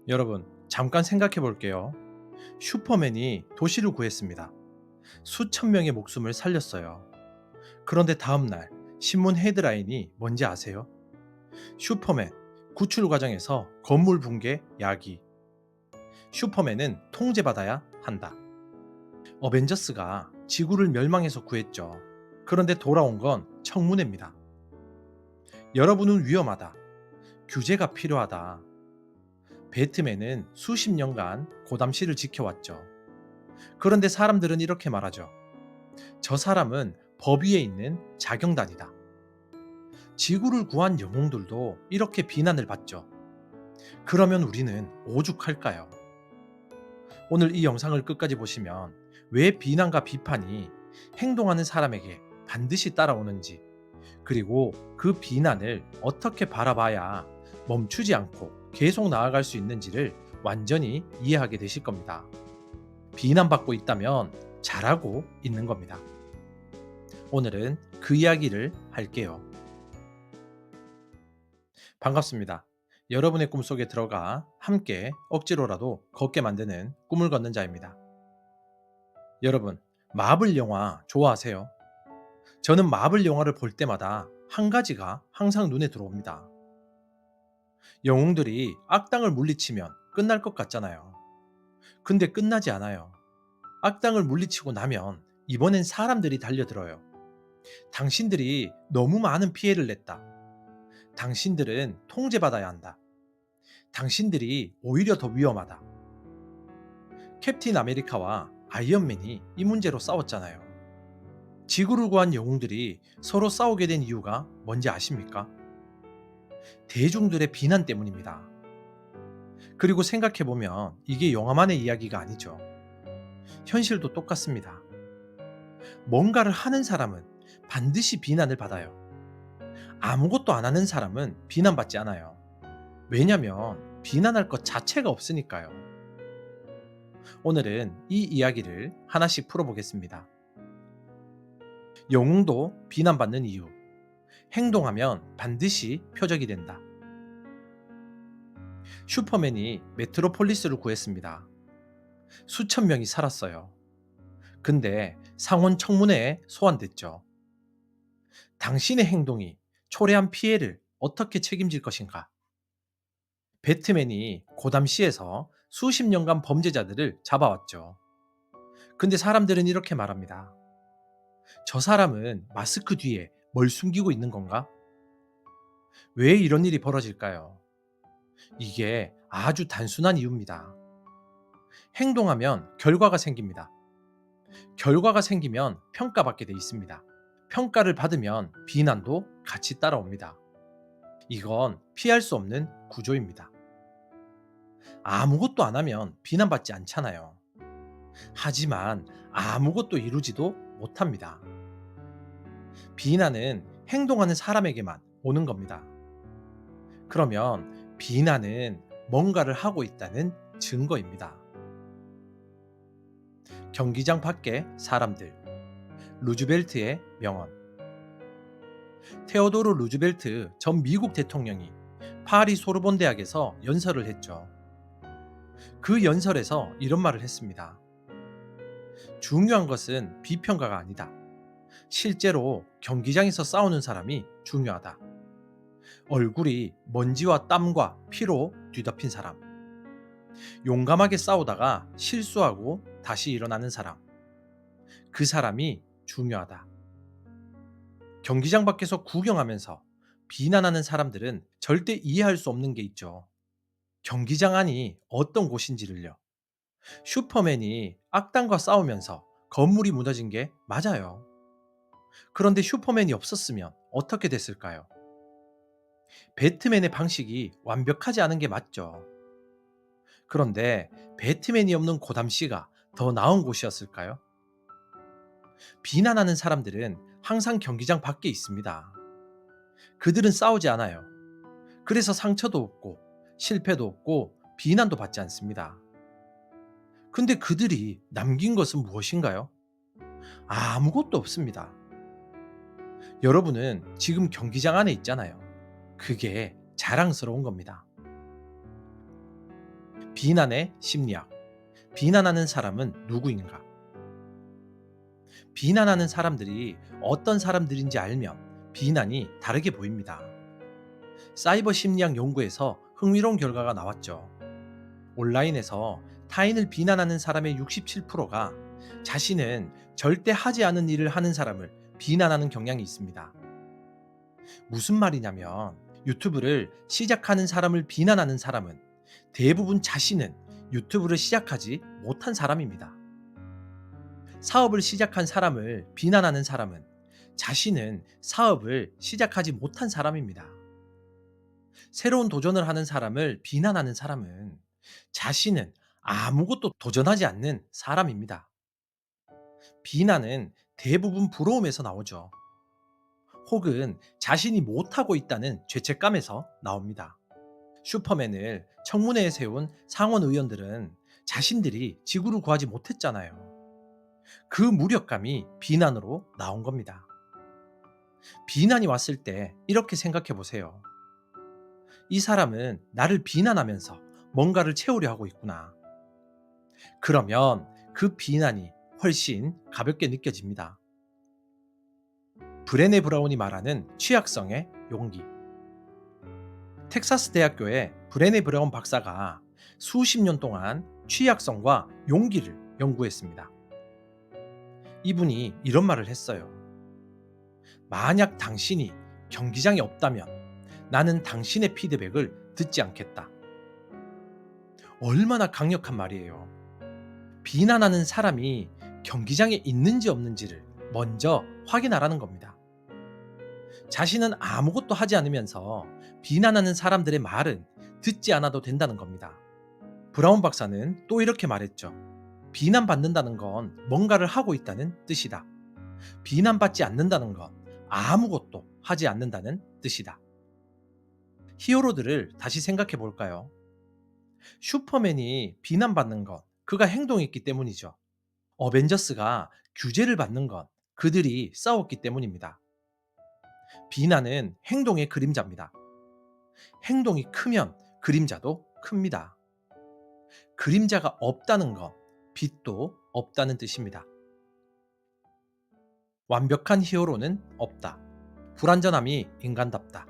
여러분, 잠깐 생각해 볼게요. 슈퍼맨이 도시를 구했습니다. 수천 명의 목숨을 살렸어요. 그런데 다음날 신문 헤드라인이 뭔지 아세요? 슈퍼맨, 구출 과정에서 건물 붕괴 야기. 슈퍼맨은 통제받아야 한다. 어벤져스가 지구를 멸망해서 구했죠. 그런데 돌아온 건 청문회입니다. 여러분은 위험하다. 규제가 필요하다. 배트맨은 수십 년간 고담시를 지켜왔죠. 그런데 사람들은 이렇게 말하죠. 저 사람은 법 위에 있는 자경단이다. 지구를 구한 영웅들도 이렇게 비난을 받죠. 그러면 우리는 오죽할까요? 오늘 이 영상을 끝까지 보시면 왜 비난과 비판이 행동하는 사람에게 반드시 따라오는지, 그리고 그 비난을 어떻게 바라봐야 멈추지 않고 계속 나아갈 수 있는지를 완전히 이해하게 되실 겁니다. 비난받고 있다면 잘하고 있는 겁니다. 오늘은 그 이야기를 할게요. 반갑습니다. 여러분의 꿈속에 들어가 함께 억지로라도 걷게 만드는 꿈을 걷는 자입니다. 여러분, 마블 영화 좋아하세요? 저는 마블 영화를 볼 때마다 한 가지가 항상 눈에 들어옵니다. 영웅들이 악당을 물리치면 끝날 것 같잖아요. 근데 끝나지 않아요. 악당을 물리치고 나면 이번엔 사람들이 달려들어요. 당신들이 너무 많은 피해를 냈다. 당신들은 통제받아야 한다. 당신들이 오히려 더 위험하다. 캡틴 아메리카와 아이언맨이 이 문제로 싸웠잖아요. 지구를 구한 영웅들이 서로 싸우게 된 이유가 뭔지 아십니까? 대중들의 비난 때문입니다. 그리고 생각해보면 이게 영화만의 이야기가 아니죠. 현실도 똑같습니다. 뭔가를 하는 사람은 반드시 비난을 받아요. 아무것도 안 하는 사람은 비난받지 않아요. 왜냐면 비난할 것 자체가 없으니까요. 오늘은 이 이야기를 하나씩 풀어보겠습니다. 영웅도 비난받는 이유. 행동하면 반드시 표적이 된다. 슈퍼맨이 메트로폴리스를 구했습니다. 수천 명이 살았어요. 근데 상원 청문회에 소환됐죠. 당신의 행동이 초래한 피해를 어떻게 책임질 것인가? 배트맨이 고담시에서 수십 년간 범죄자들을 잡아왔죠. 근데 사람들은 이렇게 말합니다. 저 사람은 마스크 뒤에 뭘 숨기고 있는 건가? 왜 이런 일이 벌어질까요? 이게 아주 단순한 이유입니다. 행동하면 결과가 생깁니다. 결과가 생기면 평가받게 돼 있습니다. 평가를 받으면 비난도 같이 따라옵니다. 이건 피할 수 없는 구조입니다. 아무것도 안 하면 비난받지 않잖아요. 하지만 아무것도 이루지도 못합니다. 비난은 행동하는 사람에게만 오는 겁니다. 그러면 비난은 뭔가를 하고 있다는 증거입니다. 경기장 밖의 사람들. 루즈벨트의 명언. 테오도르 루즈벨트 전 미국 대통령이 파리 소르본 대학에서 연설을 했죠. 그 연설에서 이런 말을 했습니다. 중요한 것은 비평가가 아니다. 실제로 경기장에서 싸우는 사람이 중요하다. 얼굴이 먼지와 땀과 피로 뒤덮인 사람. 용감하게 싸우다가 실수하고 다시 일어나는 사람. 그 사람이 중요하다. 경기장 밖에서 구경하면서 비난하는 사람들은 절대 이해할 수 없는 게 있죠. 경기장 안이 어떤 곳인지를요. 슈퍼맨이 악당과 싸우면서 건물이 무너진 게 맞아요. 그런데 슈퍼맨이 없었으면 어떻게 됐을까요? 배트맨의 방식이 완벽하지 않은 게 맞죠. 그런데 배트맨이 없는 고담시가 더 나은 곳이었을까요? 비난하는 사람들은 항상 경기장 밖에 있습니다. 그들은 싸우지 않아요. 그래서 상처도 없고 실패도 없고 비난도 받지 않습니다. 근데 그들이 남긴 것은 무엇인가요? 아무것도 없습니다. 여러분은 지금 경기장 안에 있잖아요. 그게 자랑스러운 겁니다. 비난의 심리학. 비난하는 사람은 누구인가? 비난하는 사람들이 어떤 사람들인지 알면 비난이 다르게 보입니다. 사이버 심리학 연구에서 흥미로운 결과가 나왔죠. 온라인에서 타인을 비난하는 사람의 67%가 자신은 절대 하지 않은 일을 하는 사람을 비난하는 경향이 있습니다. 무슨 말이냐면 유튜브를 시작하는 사람을 비난하는 사람은 대부분 자신은 유튜브를 시작하지 못한 사람입니다. 사업을 시작한 사람을 비난하는 사람은 자신은 사업을 시작하지 못한 사람입니다. 새로운 도전을 하는 사람을 비난하는 사람은 자신은 아무것도 도전하지 않는 사람입니다. 비난은 대부분 부러움에서 나오죠. 혹은 자신이 못하고 있다는 죄책감에서 나옵니다. 슈퍼맨을 청문회에 세운 상원 의원들은 자신들이 지구를 구하지 못했잖아요. 그 무력감이 비난으로 나온 겁니다. 비난이 왔을 때 이렇게 생각해 보세요. 이 사람은 나를 비난하면서 뭔가를 채우려 하고 있구나. 그러면 그 비난이 훨씬 가볍게 느껴집니다. 브레네 브라운이 말하는 취약성의 용기. 텍사스 대학교의 브레네 브라운 박사가 수십 년 동안 취약성과 용기를 연구했습니다. 이분이 이런 말을 했어요. 만약 당신이 경기장에 없다면 나는 당신의 피드백을 듣지 않겠다. 얼마나 강력한 말이에요. 비난하는 사람이 경기장에 있는지 없는지를 먼저 확인하라는 겁니다. 자신은 아무것도 하지 않으면서 비난하는 사람들의 말은 듣지 않아도 된다는 겁니다. 브라운 박사는 또 이렇게 말했죠. 비난받는다는 건 뭔가를 하고 있다는 뜻이다. 비난받지 않는다는 건 아무것도 하지 않는다는 뜻이다. 히어로들을 다시 생각해 볼까요? 슈퍼맨이 비난받는 건 그가 행동했기 때문이죠. 어벤져스가 규제를 받는 건 그들이 싸웠기 때문입니다. 비난은 행동의 그림자입니다. 행동이 크면 그림자도 큽니다. 그림자가 없다는 건 빛도 없다는 뜻입니다. 완벽한 히어로는 없다. 불완전함이 인간답다.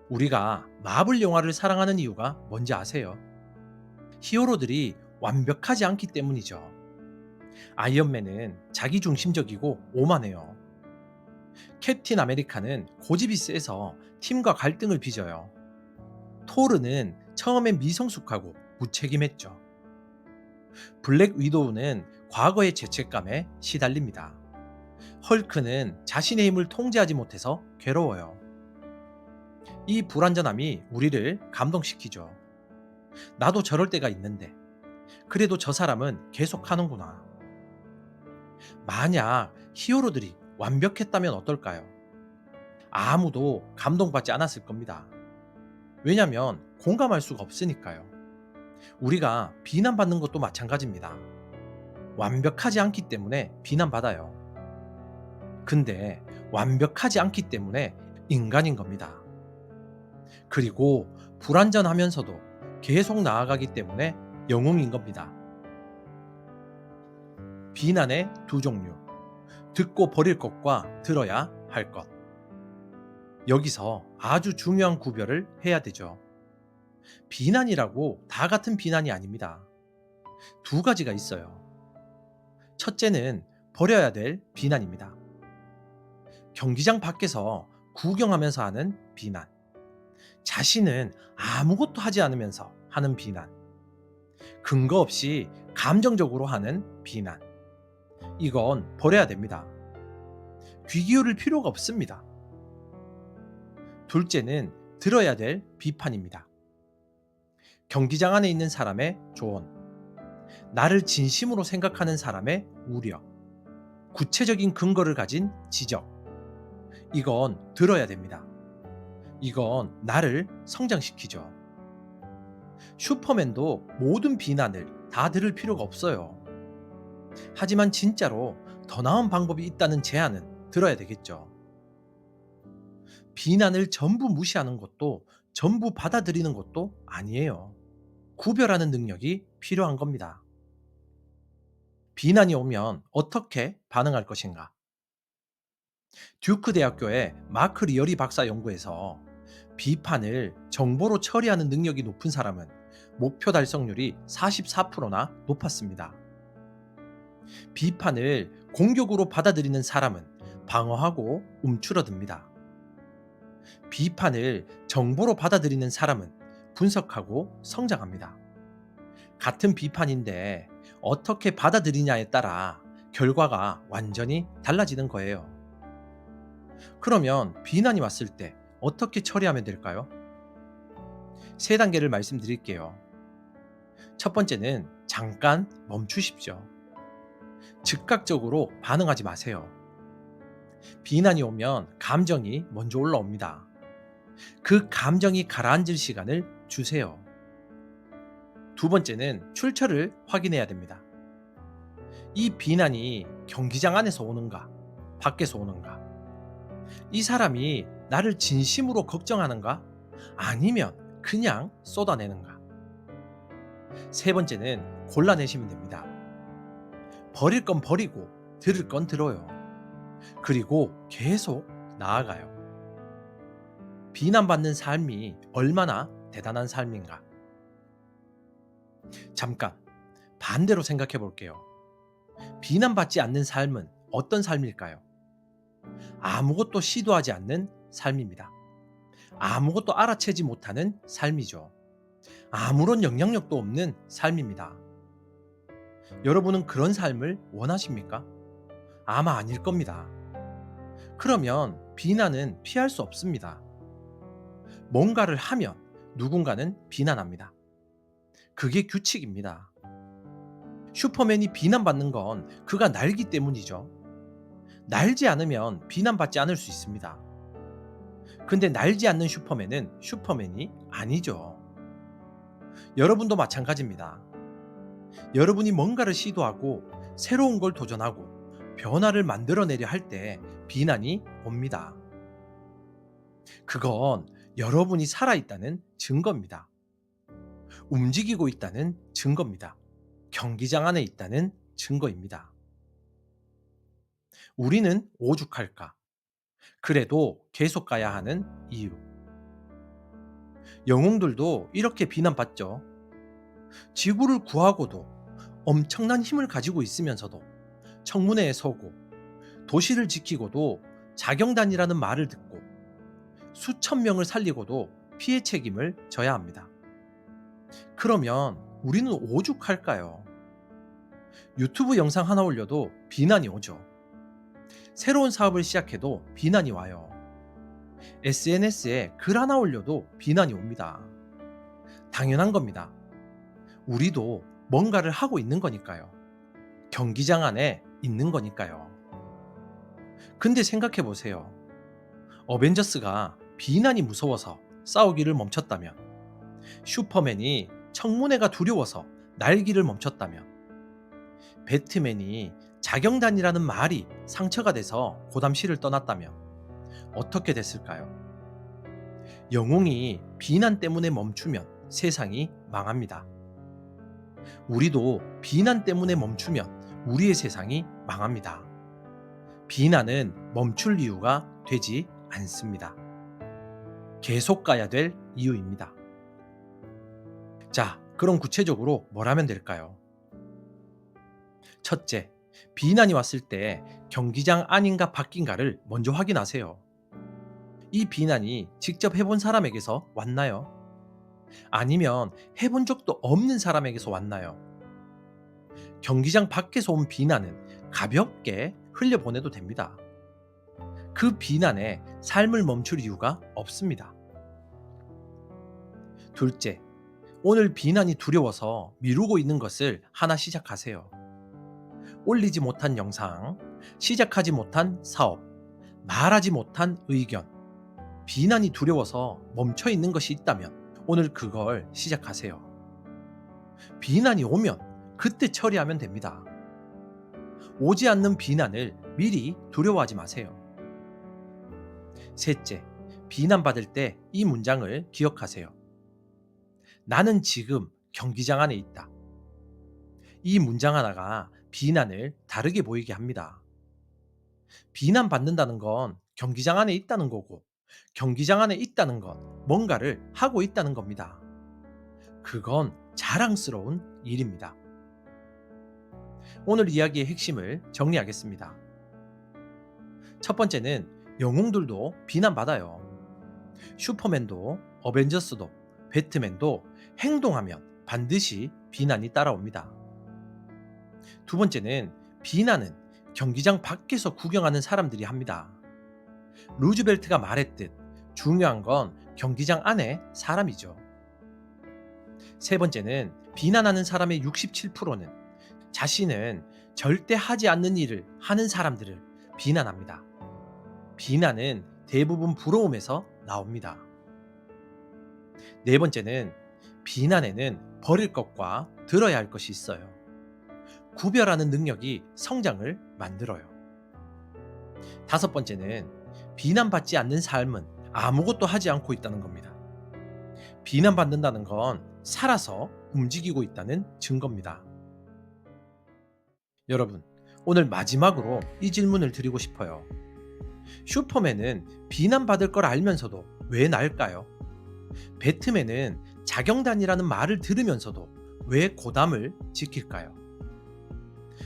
우리가 마블 영화를 사랑하는 이유가 뭔지 아세요? 히어로들이 완벽하지 않기 때문이죠. 아이언맨은 자기중심적이고 오만해요. 캡틴 아메리카는 고집이 세서 팀과 갈등을 빚어요. 토르는 처음엔 미성숙하고 무책임했죠. 블랙 위도우는 과거의 죄책감에 시달립니다. 헐크는 자신의 힘을 통제하지 못해서 괴로워요. 이 불완전함이 우리를 감동시키죠. 나도 저럴 때가 있는데, 그래도 저 사람은 계속 하는구나. 만약 히어로들이 완벽했다면 어떨까요? 아무도 감동받지 않았을 겁니다. 왜냐면 공감할 수가 없으니까요. 우리가 비난받는 것도 마찬가지입니다. 완벽하지 않기 때문에 비난받아요. 근데 완벽하지 않기 때문에 인간인 겁니다. 그리고 불완전하면서도 계속 나아가기 때문에 영웅인 겁니다. 비난의 두 종류. 듣고 버릴 것과 들어야 할 것. 여기서 아주 중요한 구별을 해야 되죠. 비난이라고 다 같은 비난이 아닙니다. 두 가지가 있어요. 첫째는 버려야 될 비난입니다. 경기장 밖에서 구경하면서 하는 비난. 자신은 아무것도 하지 않으면서 하는 비난. 근거 없이 감정적으로 하는 비난. 이건 버려야 됩니다. 귀 기울일 필요가 없습니다. 둘째는 들어야 될 비판입니다. 경기장 안에 있는 사람의 조언, 나를 진심으로 생각하는 사람의 우려, 구체적인 근거를 가진 지적, 이건 들어야 됩니다. 이건 나를 성장시키죠. 슈퍼맨도 모든 비난을 다 들을 필요가 없어요. 하지만 진짜로 더 나은 방법이 있다는 제안은 들어야 되겠죠. 비난을 전부 무시하는 것도 전부 받아들이는 것도 아니에요. 구별하는 능력이 필요한 겁니다. 비난이 오면 어떻게 반응할 것인가? 듀크 대학교의 마크 리어리 박사 연구에서 비판을 정보로 처리하는 능력이 높은 사람은 목표 달성률이 44%나 높았습니다. 비판을 공격으로 받아들이는 사람은 방어하고 움츠러듭니다. 비판을 정보로 받아들이는 사람은 분석하고 성장합니다. 같은 비판인데 어떻게 받아들이냐에 따라 결과가 완전히 달라지는 거예요. 그러면 비난이 왔을 때 어떻게 처리하면 될까요? 세 단계를 말씀드릴게요. 첫 번째는 잠깐 멈추십시오. 즉각적으로 반응하지 마세요. 비난이 오면 감정이 먼저 올라옵니다. 그 감정이 가라앉을 시간을 주세요. 두 번째는 출처를 확인해야 됩니다. 이 비난이 경기장 안에서 오는가, 밖에서 오는가? 이 사람이 나를 진심으로 걱정하는가? 아니면 그냥 쏟아내는가? 세 번째는 골라내시면 됩니다. 버릴 건 버리고 들을 건 들어요. 그리고 계속 나아가요. 비난받는 삶이 얼마나 대단한 삶인가? 잠깐 반대로 생각해 볼게요. 비난받지 않는 삶은 어떤 삶일까요? 아무것도 시도하지 않는 삶입니다. 아무것도 알아채지 못하는 삶이죠. 아무런 영향력도 없는 삶입니다. 여러분은 그런 삶을 원하십니까? 아마 아닐 겁니다. 그러면 비난은 피할 수 없습니다. 뭔가를 하면 누군가는 비난합니다. 그게 규칙입니다. 슈퍼맨이 비난받는 건 그가 날기 때문이죠. 날지 않으면 비난받지 않을 수 있습니다. 근데 날지 않는 슈퍼맨은 슈퍼맨이 아니죠. 여러분도 마찬가지입니다. 여러분이 뭔가를 시도하고 새로운 걸 도전하고 변화를 만들어내려 할 때 비난이 옵니다. 그건 여러분이 살아있다는 증거입니다. 움직이고 있다는 증거입니다. 경기장 안에 있다는 증거입니다. 우리는 오죽할까? 그래도 계속 가야 하는 이유. 영웅들도 이렇게 비난받죠. 지구를 구하고도 엄청난 힘을 가지고 있으면서도 청문회에 서고 도시를 지키고도 자경단이라는 말을 듣고 수천 명을 살리고도 피해 책임을 져야 합니다. 그러면 우리는 오죽할까요? 유튜브 영상 하나 올려도 비난이 오죠. 새로운 사업을 시작해도 비난이 와요. SNS에 글 하나 올려도 비난이 옵니다. 당연한 겁니다. 우리도 뭔가를 하고 있는 거니까요. 경기장 안에 있는 거니까요. 근데 생각해 보세요. 어벤져스가 비난이 무서워서 싸우기를 멈췄다면, 슈퍼맨이 청문회가 두려워서 날기를 멈췄다면, 배트맨이 자경단이라는 말이 상처가 돼서 고담실을 떠났다면 어떻게 됐을까요? 영웅이 비난 때문에 멈추면 세상이 망합니다. 우리도 비난 때문에 멈추면 우리의 세상이 망합니다. 비난은 멈출 이유가 되지 않습니다. 계속 가야 될 이유입니다. 자, 그럼 구체적으로 뭘 하면 될까요? 첫째, 비난이 왔을 때 경기장 안인가 밖인가를 먼저 확인하세요. 이 비난이 직접 해본 사람에게서 왔나요? 아니면 해본 적도 없는 사람에게서 왔나요? 경기장 밖에서 온 비난은 가볍게 흘려보내도 됩니다. 그 비난에 삶을 멈출 이유가 없습니다. 둘째, 오늘 비난이 두려워서 미루고 있는 것을 하나 시작하세요. 올리지 못한 영상, 시작하지 못한 사업, 말하지 못한 의견, 비난이 두려워서 멈춰 있는 것이 있다면 오늘 그걸 시작하세요. 비난이 오면 그때 처리하면 됩니다. 오지 않는 비난을 미리 두려워하지 마세요. 셋째, 비난받을 때 이 문장을 기억하세요. 나는 지금 경기장 안에 있다. 이 문장 하나가 비난을 다르게 보이게 합니다. 비난받는다는 건 경기장 안에 있다는 거고, 경기장 안에 있다는 건 뭔가를 하고 있다는 겁니다. 그건 자랑스러운 일입니다. 오늘 이야기의 핵심을 정리하겠습니다. 첫 번째는 영웅들도 비난받아요. 슈퍼맨도, 어벤져스도, 배트맨도 행동하면 반드시 비난이 따라옵니다. 두 번째는 비난은 경기장 밖에서 구경하는 사람들이 합니다. 루즈벨트가 말했듯 중요한 건 경기장 안에 사람이죠. 세 번째는 비난하는 사람의 67%는 자신은 절대 하지 않는 일을 하는 사람들을 비난합니다. 비난은 대부분 부러움에서 나옵니다. 네 번째는 비난에는 버릴 것과 들어야 할 것이 있어요. 구별하는 능력이 성장을 만들어요. 다섯 번째는 비난받지 않는 삶은 아무것도 하지 않고 있다는 겁니다. 비난받는다는 건 살아서 움직이고 있다는 증거입니다. 여러분, 오늘 마지막으로 이 질문을 드리고 싶어요. 슈퍼맨은 비난받을 걸 알면서도 왜 날까요? 배트맨은 자경단이라는 말을 들으면서도 왜 고담을 지킬까요?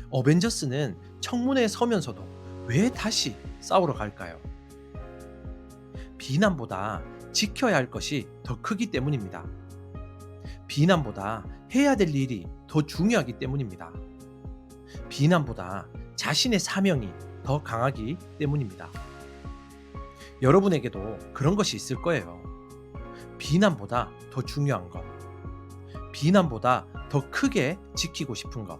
어벤져스는 청문회에 서면서도 왜 다시 싸우러 갈까요? 비난보다 지켜야 할 것이 더 크기 때문입니다. 비난보다 해야 될 일이 더 중요하기 때문입니다. 비난보다 자신의 사명이 더 강하기 때문입니다. 여러분에게도 그런 것이 있을 거예요. 비난보다 더 중요한 것, 비난보다 더 크게 지키고 싶은 것.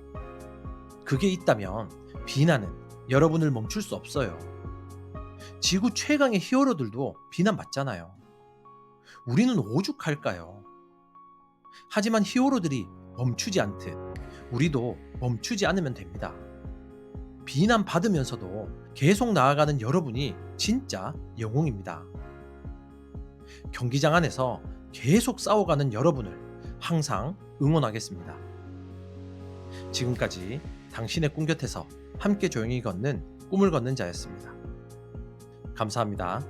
그게 있다면 비난은 여러분을 멈출 수 없어요. 지구 최강의 히어로들도 비난받잖아요. 우리는 오죽할까요? 하지만 히어로들이 멈추지 않듯 우리도 멈추지 않으면 됩니다. 비난받으면서도 계속 나아가는 여러분이 진짜 영웅입니다. 경기장 안에서 계속 싸워가는 여러분을 항상 응원하겠습니다. 지금까지 당신의 꿈 곁에서 함께 조용히 걷는 꿈을 걷는 자였습니다. 감사합니다.